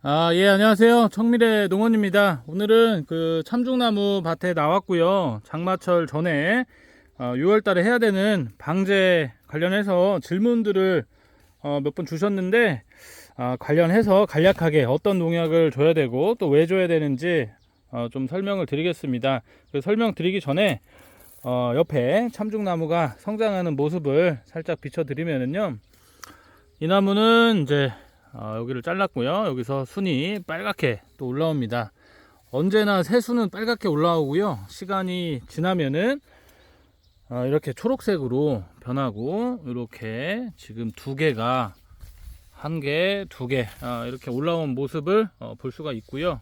예, 안녕하세요. 청미래 농원입니다. 오늘은 그 참중나무 밭에 나왔고요. 장마철 전에 6월 달에 해야 되는 방제 관련해서 질문들을 몇 번 주셨는데, 관련해서 간략하게 어떤 농약을 줘야 되고 또 왜 줘야 되는지 좀 설명을 드리겠습니다. 그 설명 드리기 전에 옆에 참중나무가 성장하는 모습을 살짝 비춰드리면은요. 이 나무는 이제 여기를 잘랐고요. 여기서 순이 빨갛게 또 올라옵니다. 언제나 새순은 빨갛게 올라오고요. 시간이 지나면은 이렇게 초록색으로 변하고, 이렇게 지금 두 개가 한 개, 두 개 이렇게 올라온 모습을 볼 수가 있고요.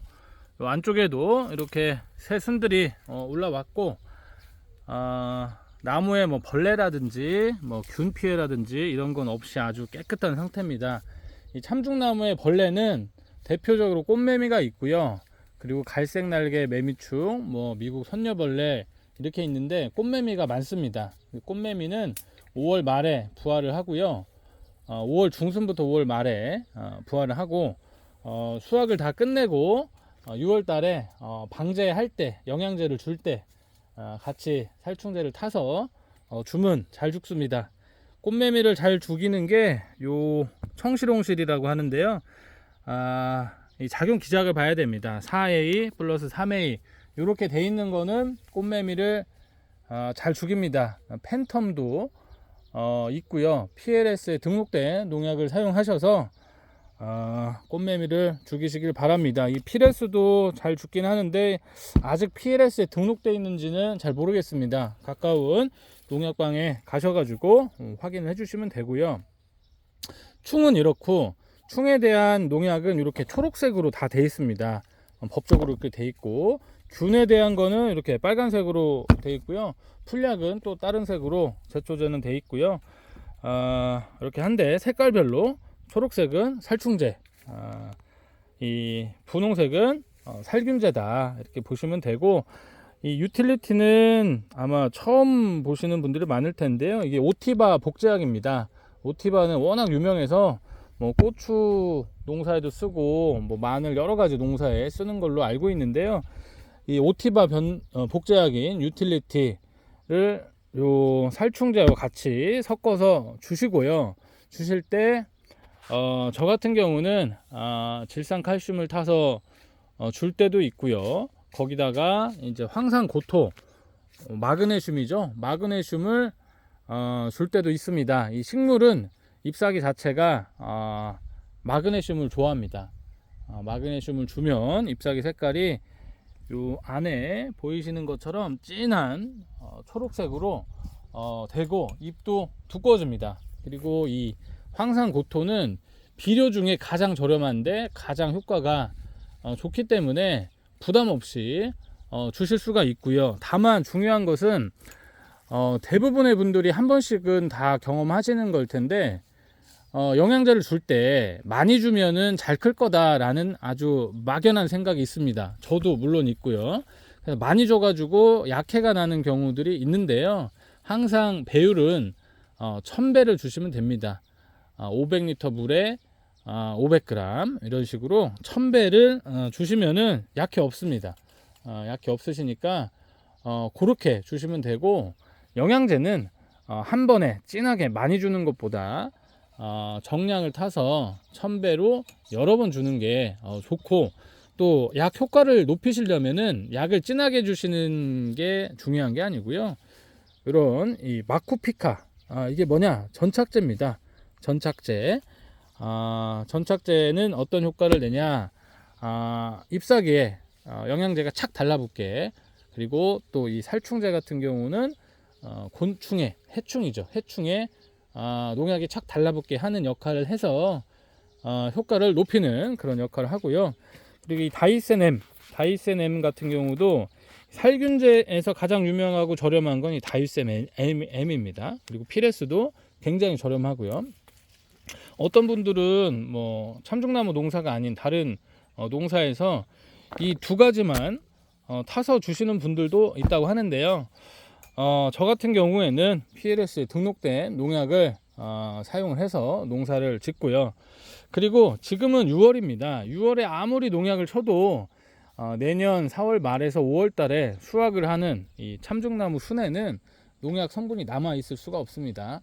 요 안쪽에도 이렇게 새순들이 올라왔고, 나무에 뭐 벌레라든지 뭐 균 피해라든지 이런 건 없이 아주 깨끗한 상태입니다. 이 참중나무의 벌레는 대표적으로 꽃매미가 있고요. 그리고 갈색 날개 매미충, 뭐 미국 선녀벌레 이렇게 있는데, 꽃매미가 많습니다. 꽃매미는 5월 말에 부화를 하고요. 5월 중순부터 5월 말에 부화를 하고, 수확을 다 끝내고 6월 달에 방제할 때, 영양제를 줄 때 같이 살충제를 타서 주면 잘 죽습니다. 꽃매미를 잘 죽이는 게 요 청실홍실이라고 하는데요. 이 작용 기작을 봐야 됩니다. 4A 플러스 3A 이렇게 돼 있는 거는 꽃매미를 잘 죽입니다. 팬텀도 있고요. PLS에 등록된 농약을 사용하셔서 꽃매미를 죽이시길 바랍니다. 이 PLS도 잘 죽긴 하는데 아직 PLS에 등록되어 있는지는 잘 모르겠습니다. 가까운 농약방에 가셔가지고 확인을 해주시면 되고요. 충은 이렇고, 충에 대한 농약은 이렇게 초록색으로 다 되어 있습니다. 법적으로 이렇게 되어 있고, 균에 대한 거는 이렇게 빨간색으로 되어 있고요. 풀약은 또 다른 색으로 제초제는 되어 있고요. 이렇게 한데 색깔별로 초록색은 살충제, 이 분홍색은 살균제다 이렇게 보시면 되고, 이 유틸리티는 아마 처음 보시는 분들이 많을 텐데요. 이게 오티바 복제약입니다. 오티바는 워낙 유명해서 뭐 고추 농사에도 쓰고 뭐 마늘 여러 가지 농사에 쓰는 걸로 알고 있는데요. 이 오티바 복제약인 유틸리티를 요 살충제와 같이 섞어서 주시고요. 주실 때 저 같은 경우는 질산칼슘을 타서 줄 때도 있고요. 거기다가 이제 황산고토, 마그네슘이죠. 마그네슘을 줄 때도 있습니다. 이 식물은 잎사귀 자체가 마그네슘을 좋아합니다. 마그네슘을 주면 잎사귀 색깔이 요 안에 보이시는 것처럼 진한 초록색으로 되고, 잎도 두꺼워집니다. 그리고 이 황산고토는 비료 중에 가장 저렴한데 가장 효과가 좋기 때문에 부담 없이 주실 수가 있고요. 다만 중요한 것은 대부분의 분들이 한 번씩은 다 경험하시는 걸 텐데, 영양제를 줄 때 많이 주면은 잘 클 거다라는 아주 막연한 생각이 있습니다. 저도 물론 있고요. 그래서 많이 줘가지고 약해가 나는 경우들이 있는데요. 항상 배율은 1000배를 주시면 됩니다. 500리터 물에 500g 이런 식으로 1000배를 주시면은 약해 없습니다. 약해 없으시니까 그렇게 주시면 되고, 영양제는 한 번에 진하게 많이 주는 것보다 정량을 타서 1000배로 여러 번 주는 게 좋고, 또 약 효과를 높이시려면은 약을 진하게 주시는 게 중요한 게 아니고요. 이런 이 마쿠피카, 이게 뭐냐, 전착제입니다. 전착제. 전착제는 어떤 효과를 내냐, 잎사귀에 영양제가 착 달라붙게, 그리고 또 이 살충제 같은 경우는 곤충의 해충이죠. 해충에 농약이 착 달라붙게 하는 역할을 해서 효과를 높이는 그런 역할을 하고요. 그리고 이 다이세넴 같은 경우도 살균제에서 가장 유명하고 저렴한 건 이 다이세넴 M입니다. 그리고 피레스도 굉장히 저렴하고요. 어떤 분들은 뭐 참중나무 농사가 아닌 다른 농사에서 이 두 가지만 타서 주시는 분들도 있다고 하는데요. 저 같은 경우에는 PLS에 등록된 농약을 사용을 해서 농사를 짓고요. 그리고 지금은 6월입니다. 6월에 아무리 농약을 쳐도 내년 4월 말에서 5월 달에 수확을 하는 이 참중나무 순에는 농약 성분이 남아 있을 수가 없습니다.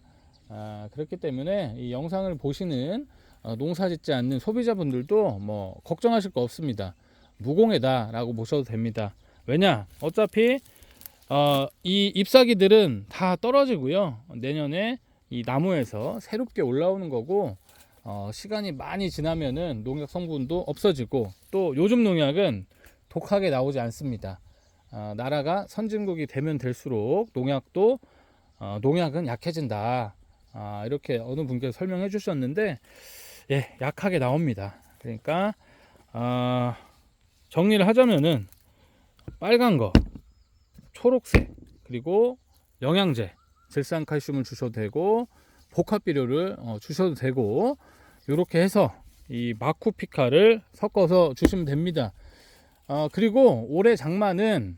그렇기 때문에 이 영상을 보시는 농사 짓지 않는 소비자분들도 뭐 걱정하실 거 없습니다. 무공해다 라고 보셔도 됩니다. 왜냐, 어차피 이 잎사귀들은 다 떨어지고요, 내년에 이 나무에서 새롭게 올라오는 거고, 시간이 많이 지나면은 농약 성분도 없어지고, 또 요즘 농약은 독하게 나오지 않습니다. 나라가 선진국이 되면 될수록 농약은 약해진다, 이렇게 어느 분께서 설명해 주셨는데, 예, 약하게 나옵니다. 그러니까 정리를 하자면은 빨간 거, 초록색, 그리고 영양제, 질산칼슘을 주셔도 되고, 복합비료를 주셔도 되고, 이렇게 해서 이 마쿠피카를 섞어서 주시면 됩니다. 그리고 올해 장마는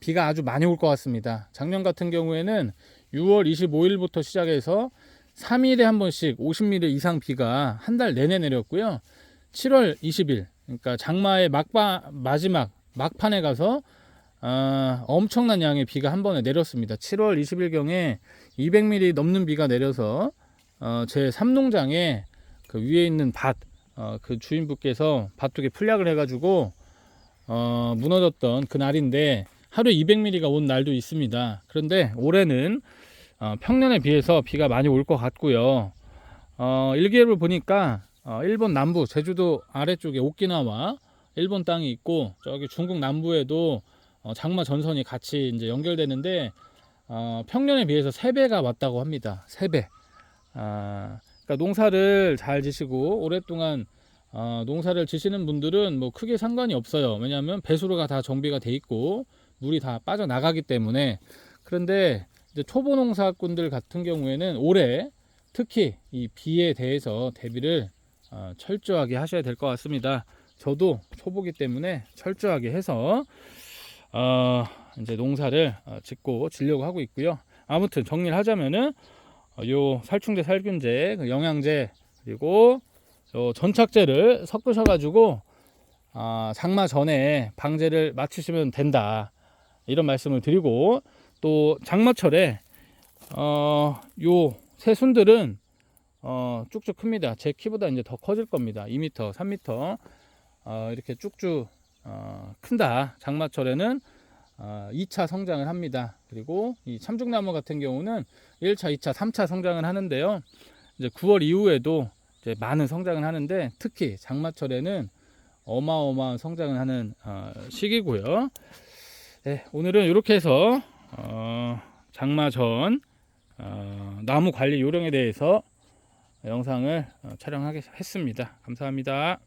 비가 아주 많이 올 것 같습니다. 작년 같은 경우에는 6월 25일부터 시작해서 3일에 한 번씩 50mm 이상 비가 한 달 내내 내렸고요. 7월 20일, 그러니까 장마의 마지막 막판에 가서 엄청난 양의 비가 한 번에 내렸습니다. 7월 20일경에 200mm 넘는 비가 내려서 제 3농장에 그 위에 있는 밭, 그 주인분께서 밭둑에 풀약을 해가지고 무너졌던 그 날인데, 하루에 200mm가 온 날도 있습니다. 그런데 올해는 평년에 비해서 비가 많이 올 것 같고요. 일기예보를 보니까 일본 남부, 제주도 아래쪽에 오키나와 일본 땅이 있고, 저기 중국 남부에도 장마 전선이 같이 이제 연결되는데, 평년에 비해서 3배가 왔다고 합니다. 3배. 그러니까 농사를 잘 지시고 오랫동안 농사를 지시는 분들은 뭐 크게 상관이 없어요. 왜냐하면 배수로가 다 정비가 돼 있고 물이 다 빠져나가기 때문에. 그런데 이제 초보 농사꾼들 같은 경우에는 올해 특히 이 비에 대해서 대비를 철저하게 하셔야 될 것 같습니다. 저도 초보기 때문에 철저하게 해서 이제 농사를 짓고 지려고 하고 있고요. 아무튼 정리를 하자면은 요 살충제, 살균제, 영양제, 그리고 요 전착제를 섞으셔 가지고 장마 전에 방제를 마치시면 된다, 이런 말씀을 드리고, 또 장마철에 요 새순들은 쭉쭉 큽니다. 제 키보다 이제 더 커질 겁니다. 2m, 3m 이렇게 쭉쭉 큰다. 장마철에는 2차 성장을 합니다. 그리고 이 참중나무 같은 경우는 1차, 2차, 3차 성장을 하는데요. 이제 9월 이후에도 이제 많은 성장을 하는데, 특히 장마철에는 어마어마한 성장을 하는 시기고요. 네, 오늘은 이렇게 해서 장마 전 나무 관리 요령에 대해서 영상을 촬영했습니다. 감사합니다.